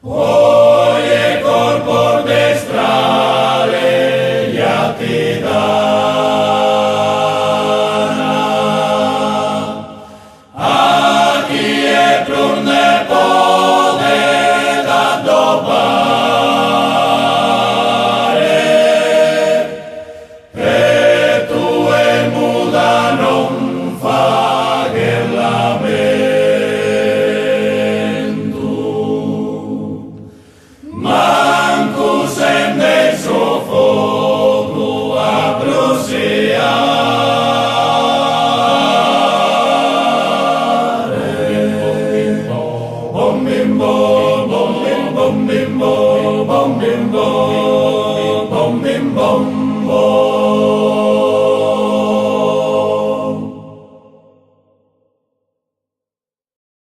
Oye corpo destrale, ya ti dana. Aquí è prunne pode da dobare, e tu e muda non fagher lamento. Manco sem del suo fuoco a bruciare. Bom bim bom, bom bim bom bim bom bim bom, bom bim bom bom.